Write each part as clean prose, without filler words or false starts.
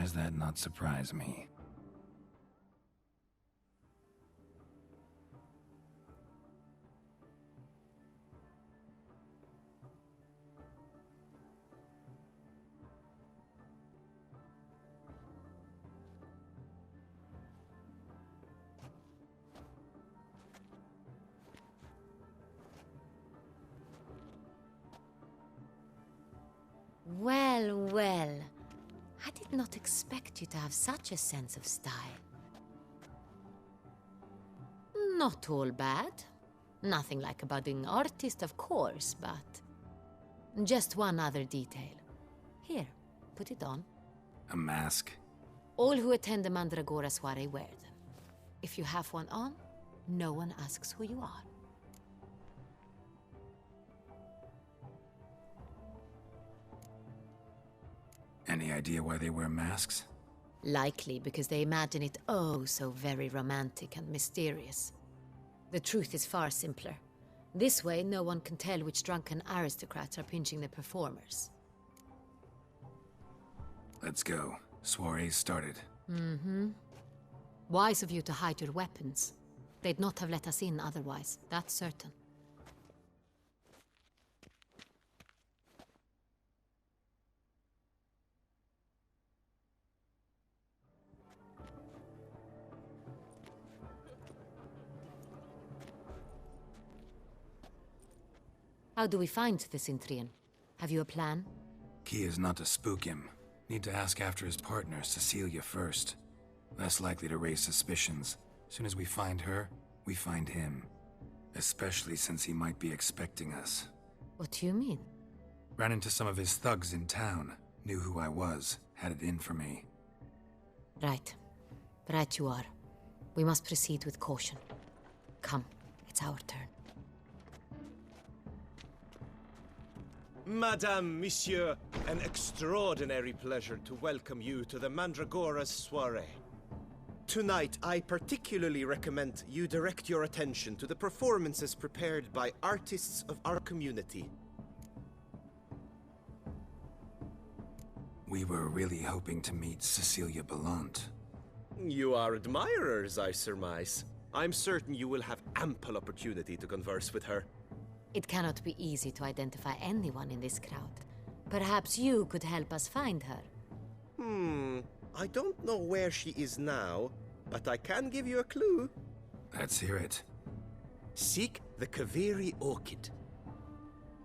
does that not surprise me? Well, well. I did not expect you to have such a sense of style. Not all bad. Nothing like a budding artist, of course, but... just one other detail. Here, put it on. A mask? All who attend the Mandragora soiree wear them. If you have one on, no one asks who you are. Any idea why they wear masks? Likely because they imagine it oh so very romantic and mysterious. The truth is far simpler. This way, no one can tell which drunken aristocrats are pinching the performers. Let's go. Soiree's started. Mm-hmm. Wise of you to hide your weapons. They'd not have let us in otherwise, that's certain. How do we find the Cintrian? Have you a plan? Key is not to spook him. Need to ask after his partner, Cecilia, first. Less likely to raise suspicions. Soon as we find her, we find him. Especially since he might be expecting us. What do you mean? Ran into some of his thugs in town. Knew who I was. Had it in for me. Right. Right you are. We must proceed with caution. Come, it's our turn. Madame, Monsieur, an extraordinary pleasure to welcome you to the Mandragora's soiree. Tonight, I particularly recommend you direct your attention to the performances prepared by artists of our community. We were really hoping to meet Cecilia Bellant. You are admirers, I surmise. I'm certain you will have ample opportunity to converse with her. It cannot be easy to identify anyone in this crowd. Perhaps you could help us find her. I don't know where she is now, but I can give you a clue. Let's hear it. Seek the Kaveri orchid.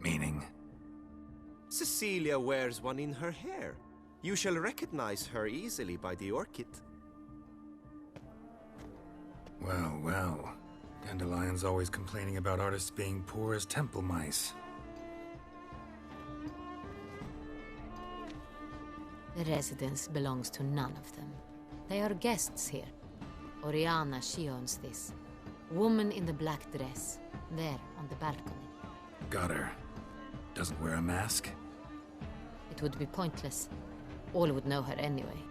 Meaning? Cecilia wears one in her hair. You shall recognize her easily by the orchid. Well, well. Dandelion's always complaining about artists being poor as temple mice. The residence belongs to none of them. They are guests here. Oriana, she owns this. Woman in the black dress. There, on the balcony. Got her. Doesn't wear a mask? It would be pointless. All would know her anyway.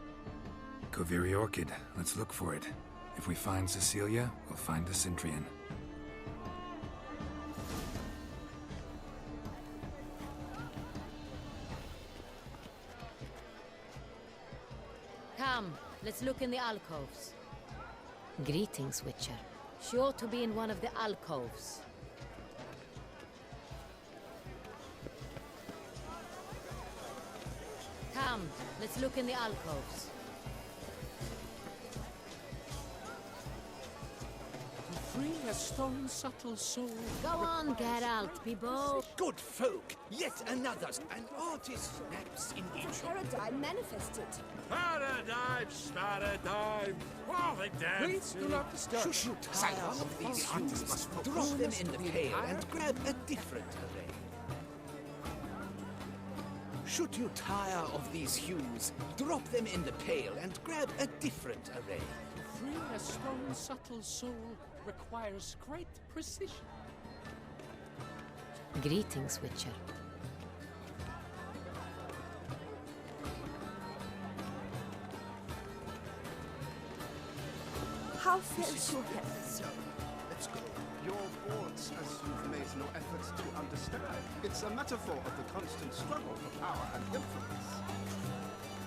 Kaveri Orchid. Let's look for it. If we find Cecilia, we'll find the Cintrian. Come, let's look in the alcoves. Greetings, Witcher. She ought to be in one of the alcoves. Come, let's look in the alcoves. Free a stone subtle soul. Go on, Geralt, be bold. Good folk, yet another. An artist snaps in each Paradigm manifested. Paradigm, paradigm. Oh, the damn. Please do not disturb. Should you tire of these artists, drop them in the pail and grab a different array. Should you tire of these hues, drop them in the pail and grab a different array. To free a stone subtle soul requires great precision. Greetings, Witcher. How fares your health? So, let's go. Your boards, as you've made no efforts to understand. It's a metaphor of the constant struggle for power and influence.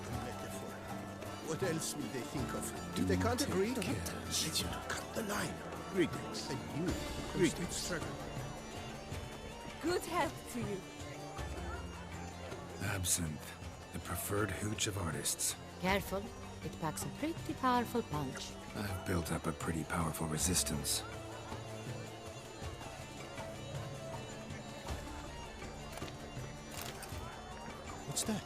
A metaphor. What else will they think of? If they can't agree, let's cut the line. Greetings. And you, greetings. Good health to you. Absinthe, the preferred hooch of artists. Careful, it packs a pretty powerful punch. I've built up a pretty powerful resistance. What's that?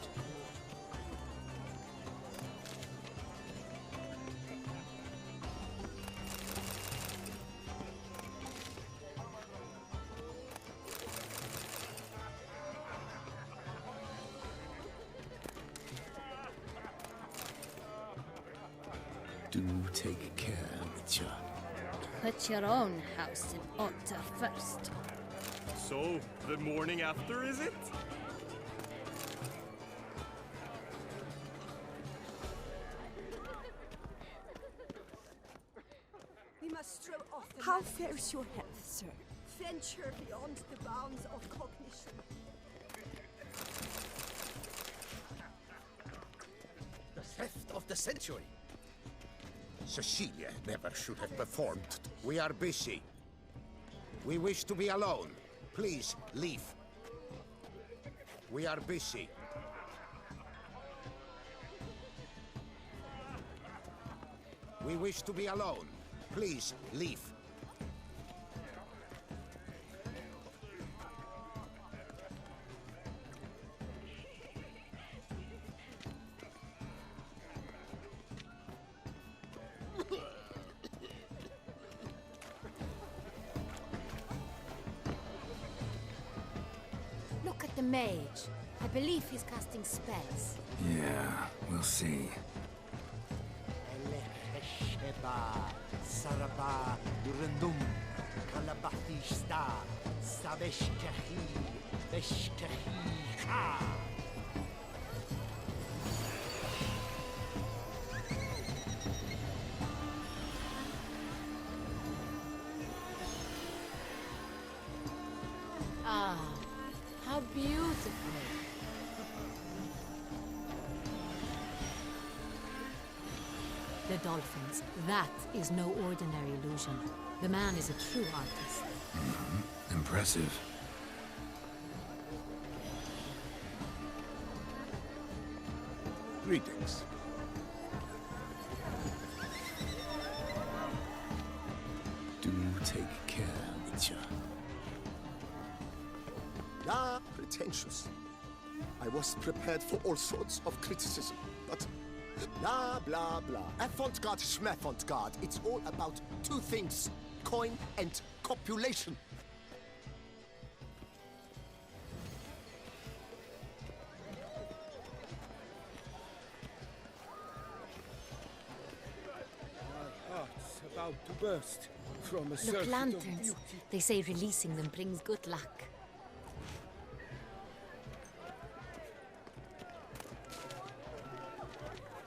Do take care, Mitya. Put your own house in order first. So, the morning after, is it? We must throw off the How fares your health, sir? Venture beyond the bounds of cognition. The theft of the century. Cecilia never should have performed. We are busy. We wish to be alone. Please, leave. We are busy. We wish to be alone. Please, leave. Look at the mage. I believe he's casting spells. Yeah, we'll see. Saraba Durandum Kalabathista Sabeshkahi Beshkahi Ka. Ah, how beautiful. The dolphins. That is no ordinary illusion. The man is a true artist. Impressive. Greetings. Do take care, Mitya. Ah, pretentious. I was prepared for all sorts of criticism, but blah, blah, blah. Avant-garde, schmavant-garde. It's all about two things, coin and copulation. My heart's about to burst from a Look, surfeit of lanterns. beauty. They say releasing them brings good luck.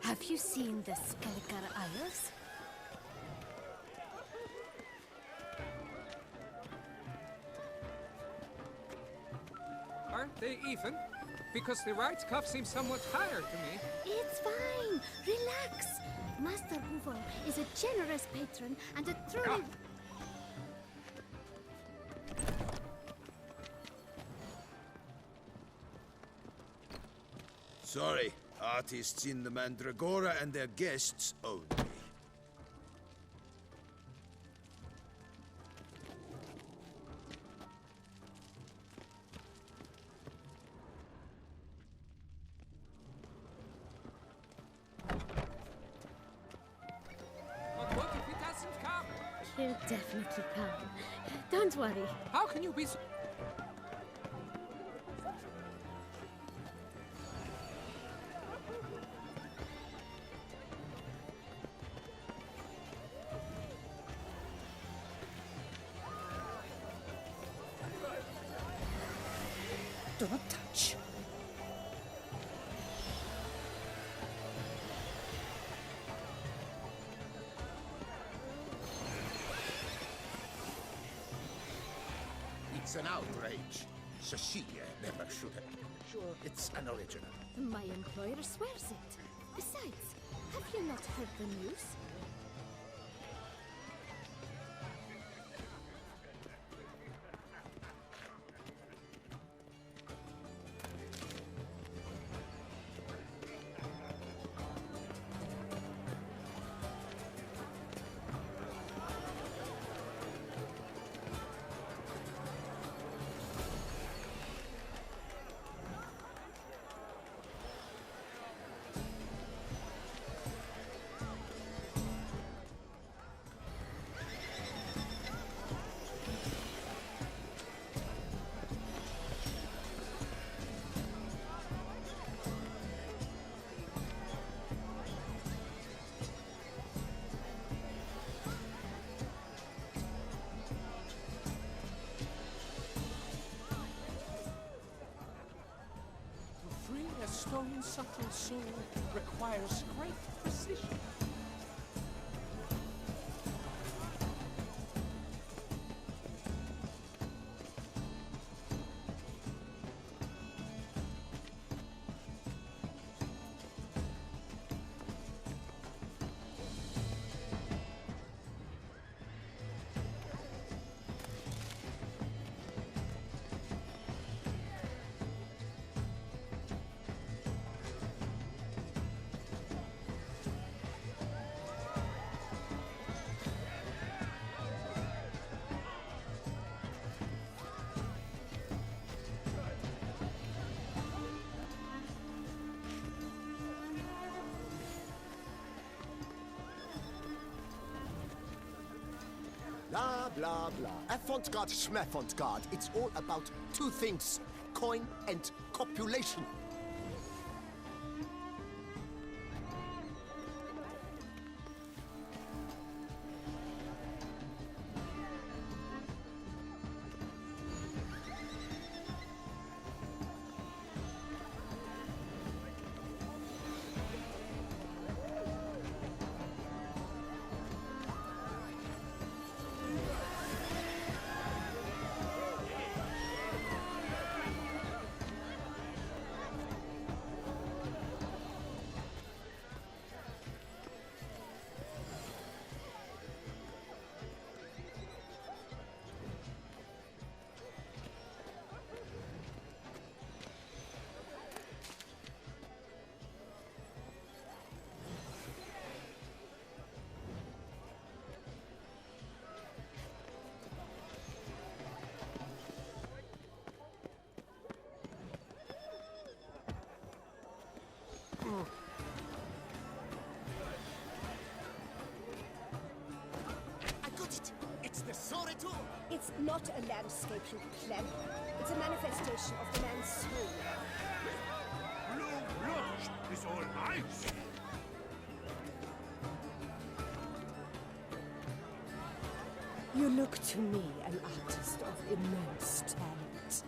Have you seen the Skelliger Isles? Aren't they even? Because the right cuff seems somewhat higher to me. It's fine. Relax. Master Hoover is a generous patron and a truly... Sorry, artists in the Mandragora and their guests only. But what if it doesn't come? He'll definitely come. Don't worry. How can you be so... Don't touch. It's an outrage. Cecilia never should have. Sure, it's an original. My employer swears it. Besides, have not heard the news? A stone subtle soul requires great precision. Blah, blah, blah. Avant-garde, schmavant-garde. It's all about two things. Coin and copulation. I got it! It's the Soreto! It's not a landscape, you pleb. It's a manifestation of the man's soul. Blue blush is all I see. You look to me an artist of immense talent.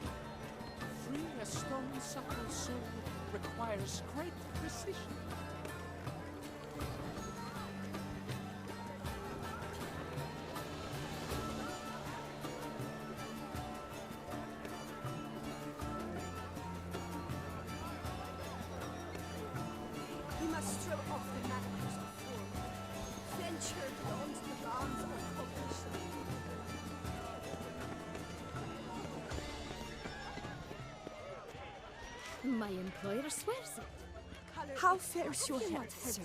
Free a stone subtle soul requires great precision. We must throw off the manacles of form. Venture beyond the bounds of cognition. My employer swears it. How fares your health, sir?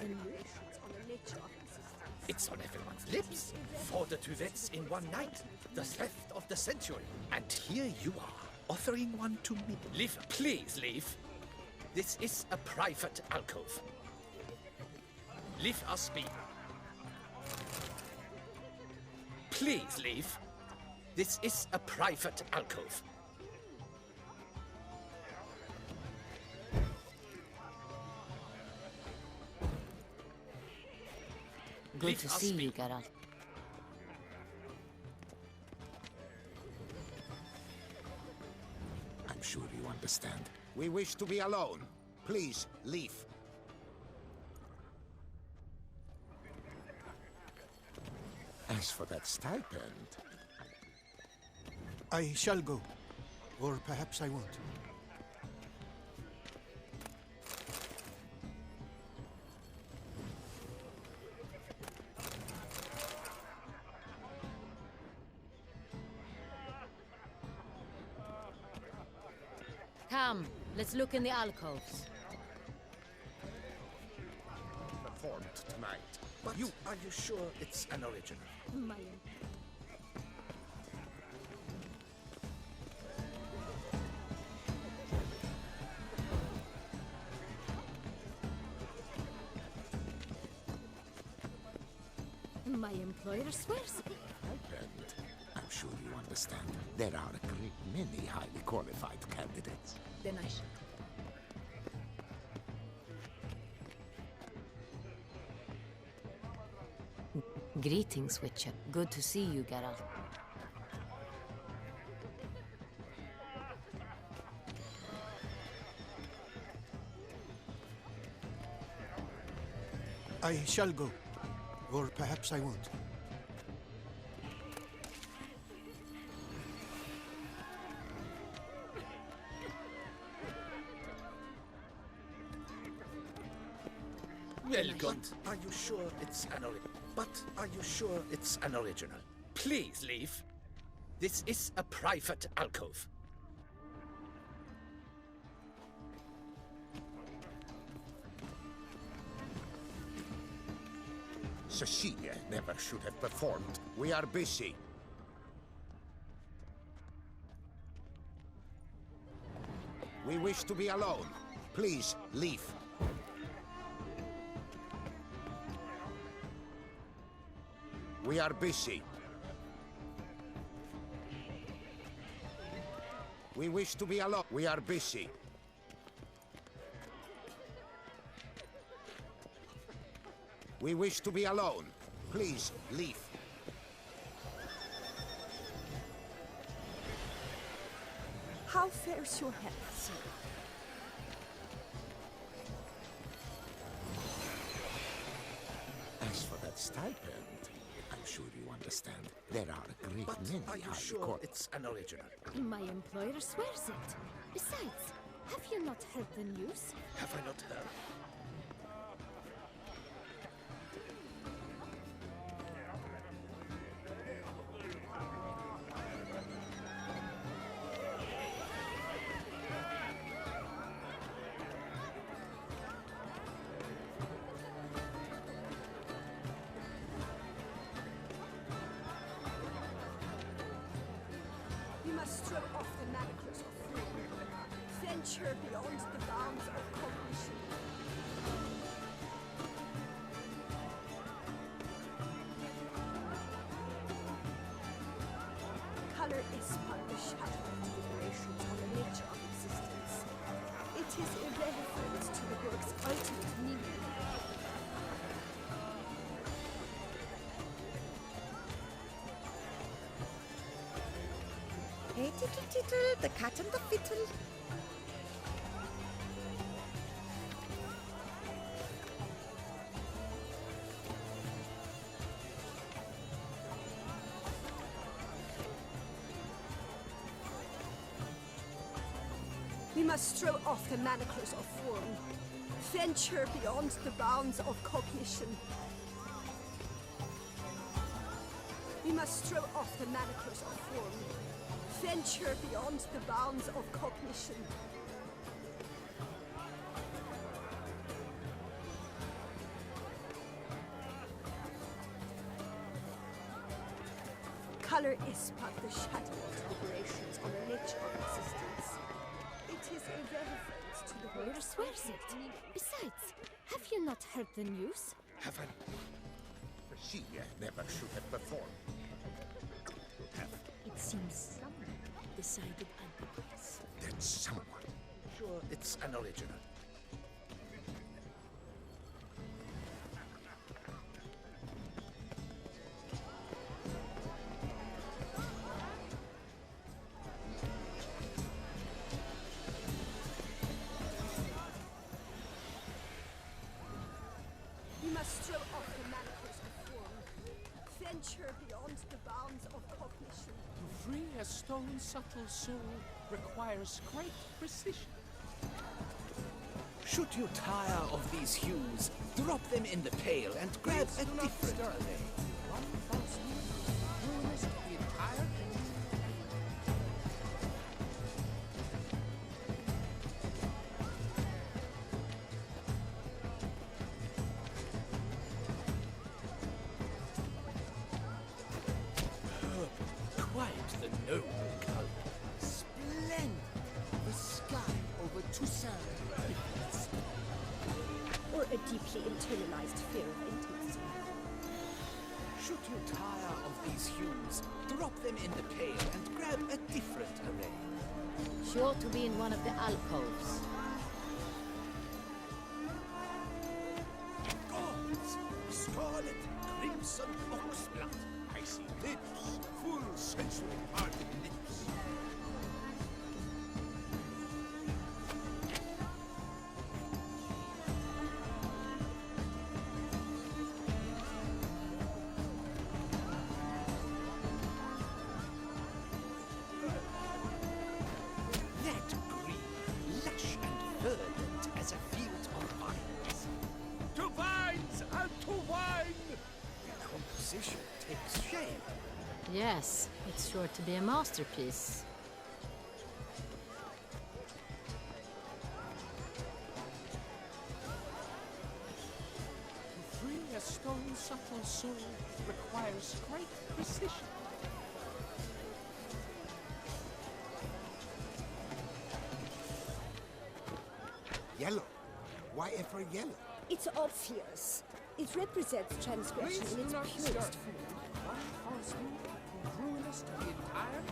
It's on everyone's lips. 4 duets in one night. The theft of the century. And here you are, offering one to me. Leave, please leave. This is a private alcove. Leave us be. Please leave. This is a private alcove. Good to see you, Geralt. I'm sure you understand. We wish to be alone. Please, leave. As for that stipend... I shall go. Or perhaps I won't. Come, let's look in the alcoves. Performed tonight. But are you sure it's an original? My employer swears. And I'm sure you understand. There are a great many highly qualified candidates. Then I shall. Greetings, Witcher. Good to see you, Geralt. I shall go. Or perhaps I won't. Welcome. Are you sure it's an original? But are you sure it's an original? Please leave. This is a private alcove. Cecilia never should have performed. We are busy. We wish to be alone. Please, leave. We are busy. We wish to be alone. We are busy. We wish to be alone. Please, leave. How fares your health, sir? As for that stipend, I'm sure you understand. There are a great But many are you highly sure qualified. it's an original? My employer swears it. Besides, have you not heard the news? Have I not heard? We must throw off the manacles of freedom. Venture beyond the bounds of cognition. Color is but the shadow of deliberations on the nature of existence. It is irrelevant to the work's ultimate meaning. Hey, tittle, tittle, the cat and the fiddle. We must throw off the manacles of form. Venture beyond the bounds of cognition. We must throw off the manacles of form. Venture beyond the bounds of cognition. Color is but the shadow of deliberations on the nature of existence. It is irrelevant to the Employer swears it. Besides, have you not heard the news? Have I? Cecilia never should have performed. It seems someone decided otherwise. That someone. Sure it's an original. We must throw off the manacles of form. Venture beyond the bounds of cognition. To free a stone subtle soul requires great precision. Should you tire of these hues, drop them in the pail and grab a different clay. One false move ruins the entire thing. deeply internalized fear of intimacy. Should you tire of these hues, drop them in the pail and grab a different array. She ought to be in one of the alcoves. Gods! Scarlet, crimson oxblood. I see lips, full sensual parted lips. That green, lush and verdant as a field of vines. To vines and to wine! The composition takes shape. Yes, it's sure to be a masterpiece. To free a stone's subtle soul requires great precision. Yellow. Why ever yellow? It's obvious. It represents transgression in its purest form. One false move will ruin us to the entire.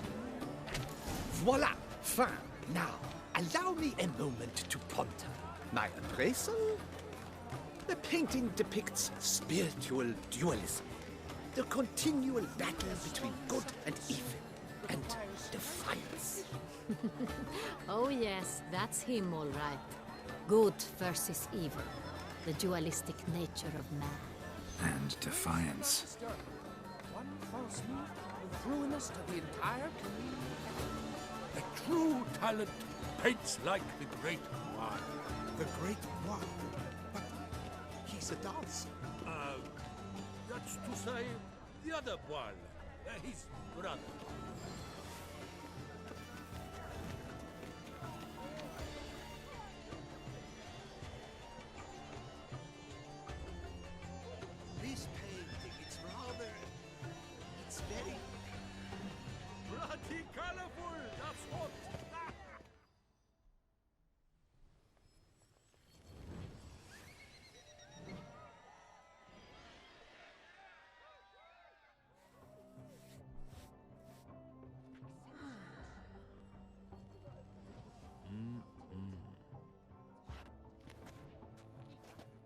Voila! Fin! Now, allow me a moment to ponder. My appraisal? The painting depicts spiritual dualism. The continual battle between good and evil. And defiance. Oh yes, that's him all right. Good versus evil. The dualistic nature of man. And defiance. One false move will ruin us to the entire. A true talent paints like the great one. The great one. But he's a dancer. That's to say, the other one. His brother. This painting, it's rather... It's very... Bloody colorful, that's what.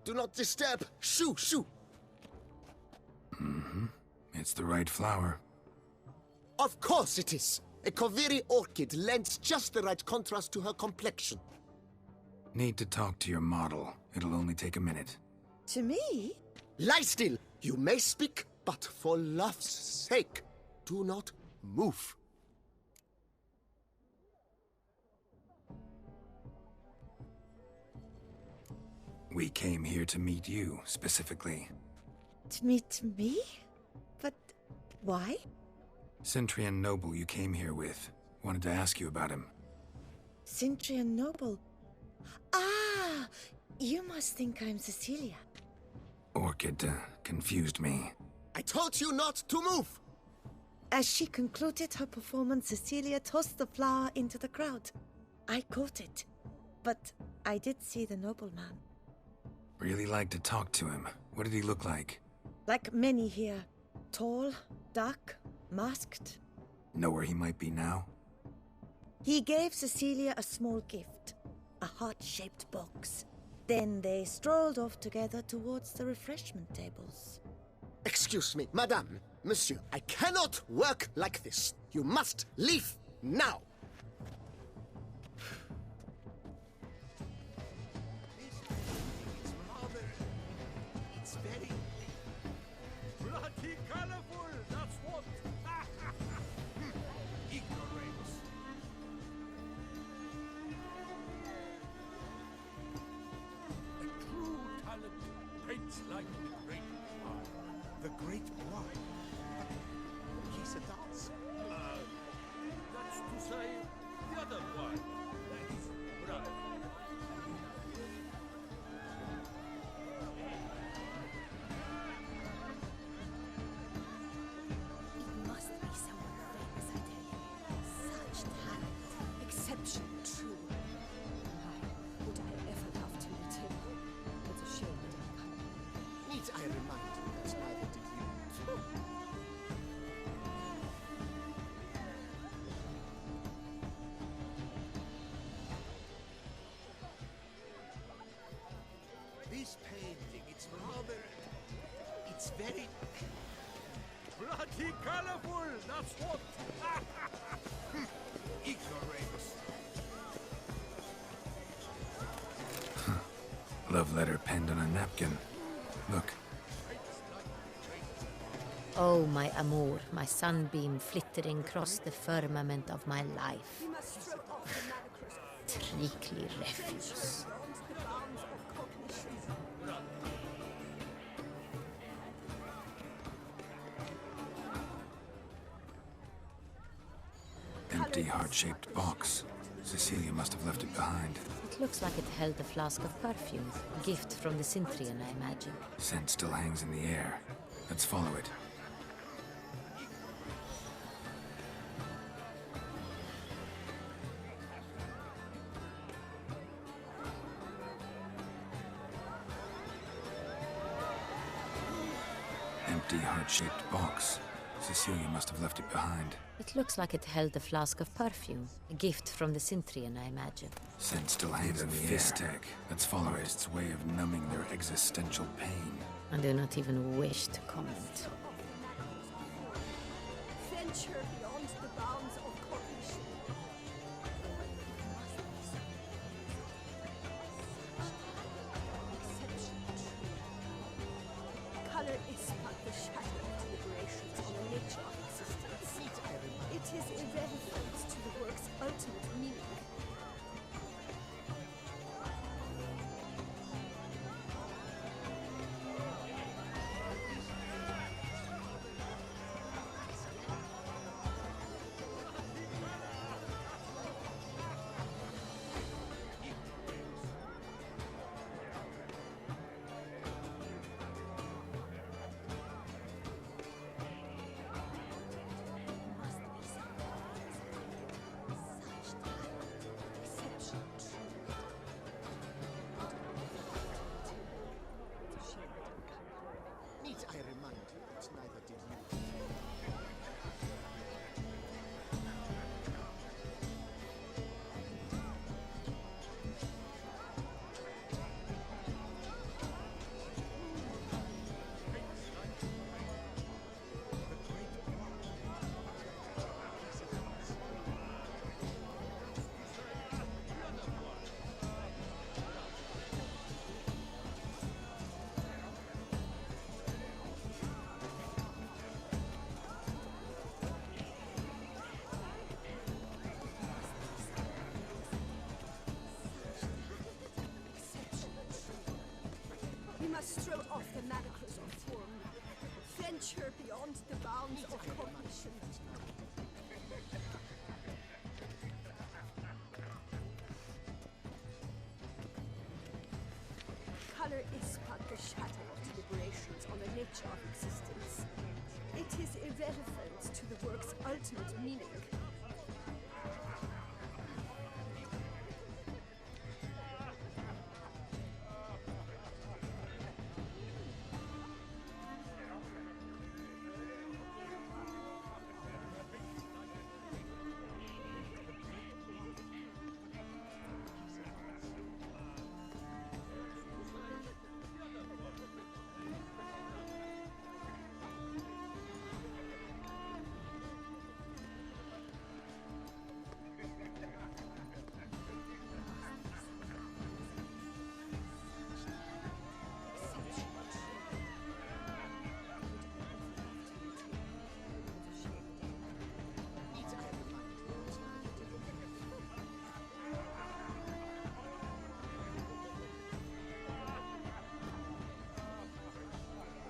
Do not disturb! Shoo! Shoo! It's the right flower. Of course it is! A Koviri orchid lends just the right contrast to her complexion. Need to talk to your model. It'll only take a minute. To me? Lie still! You may speak, but for love's sake, do not move. We came here to meet you, specifically. To meet me? But why? Centrian noble you came here with. Wanted to ask you about him. Centrian noble. Ah! You must think I'm Cecilia. Orchid confused me. I told you not to move! As she concluded her performance, Cecilia tossed the flower into the crowd. I caught it, but I did see the nobleman. Really like to talk to him. What did he look like? Like many here. Tall, dark, masked. Know where he might be now? He gave Cecilia a small gift, a heart-shaped box. Then they strolled off together towards the refreshment tables. Excuse me, madame, monsieur, I cannot work like this. You must leave now! It's very... Bloody colorful, that's what. ignorance. A true talent paints like the great one. The great one. But he's a dancer. That's to say, the other one. His brother. It must be someone famous, I tell you. Such talent. Exception, true. Why would I ever love to meet him? It's a shame he didn't come very bloody colorful, that's what. Ignoramus. Love letter penned on a napkin. Look. Oh, my amour, my sunbeam flittering across the firmament of my life. Trickly refuse. Empty, heart-shaped box. Cecilia must have left it behind. It looks like it held a flask of perfume. A gift from the Cintrian, I imagine. Scent still hangs in the air. Let's follow it. Empty, heart-shaped box. Cecilia must have left it behind. It looks like it held a flask of perfume. A gift from the Cintrian, I imagine. Scent still hangs in the air. Let's follow it. It's a way of numbing their existential pain. I do not even wish to comment. Venture beyond the bounds of cognition. Color is but the shadow of deliberations on the nature of existence. It is irrelevant to the work's ultimate meaning. We must throw off the manacles of form. Venture beyond the bounds of cognition. Color is but the shadow of deliberations on the nature of existence. It is irrelevant to the work's ultimate meaning.